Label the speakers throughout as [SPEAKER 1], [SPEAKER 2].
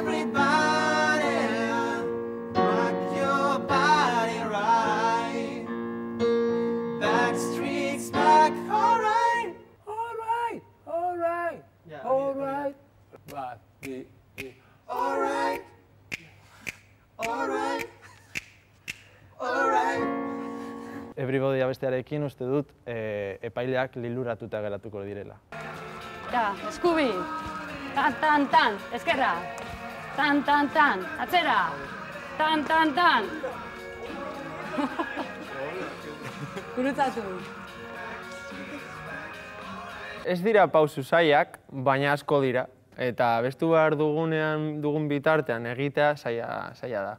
[SPEAKER 1] everybody, rock your body right. Backstreet's back, alright.
[SPEAKER 2] Alright, alright, alright. Bat, bi,
[SPEAKER 1] Alright, alright, alright.
[SPEAKER 3] Everybody abestearekin uste dut epaileak liluratuta geratuko direla.
[SPEAKER 4] Ja, eskubi. Tan, tan, tan, eskerra. Tan, tan, tan, atzera. Tan, tan, tan. Gurutzatu.
[SPEAKER 3] Ez dira pausu zailak, baina asko dira. Eta bestu behar dugun bitartean egitea zaila da.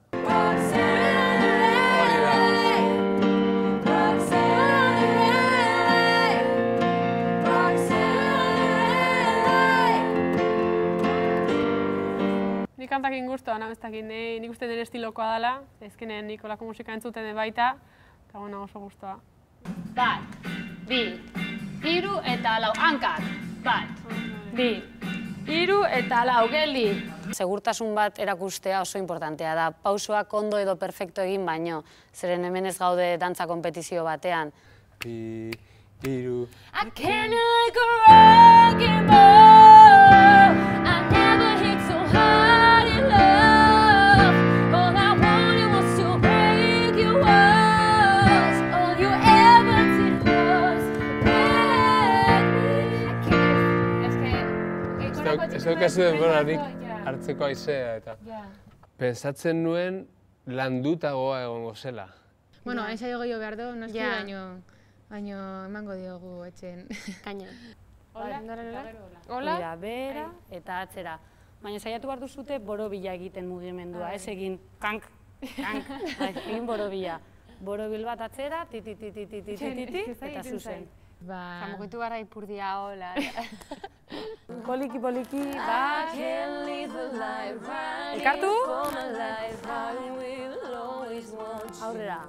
[SPEAKER 5] Nik kantakin guztua, nabestakin, nik uste nire estilokoa dela, ezkenen nik olako musika entzuten baita, eta gona oso guztua.
[SPEAKER 4] Bat, bi, hiru eta lau, hankak. Bat, bi, hiru eta lau, geldi. Segurtasun bat erakustea oso importantea da. Pausoak ondo edo perfecto egin baino, zeren hemen ez gaude dantza konpetizio batean.
[SPEAKER 2] bi, hiru.
[SPEAKER 4] I can't like a wrecking ball. I never hit so hard in love. All I wanted was to break your walls. All you ever did was break me.
[SPEAKER 2] Ez daukazu denborarik hartzeko aizea eta pentsatzen nuen landutagoa egongo zela.
[SPEAKER 6] Bueno, ensaio gehiago behar du, noski, baino emango diogu etxen.
[SPEAKER 4] Kaina.
[SPEAKER 5] Hola,
[SPEAKER 4] Hola, bera eta atzera. Baina saiatu behar duzute borobila egiten mugimendua, ez egin kank, kank, egin borobila. Borobil bat atzera, ti, eta zuzen.
[SPEAKER 6] Mugitu gara ipurdia, hola.
[SPEAKER 4] Poliki, bat, elkartu, aurrera.